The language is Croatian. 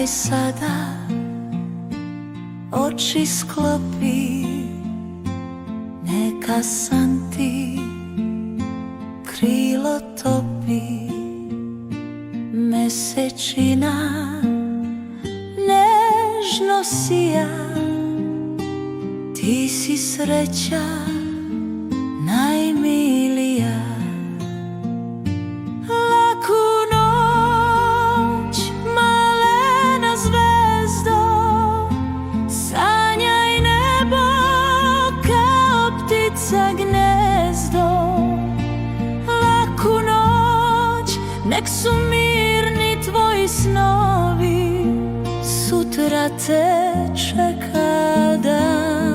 Aj sada oči sklopi, neka san ti krilo topi. Mesečina nežno sija, ti si sreća najmilija. Laku noć, malena zvezdo, sanjaj nebo kao ptica gnezdo. Laku noć, nek su mirni tvoji snovi, sutra te čeka dan.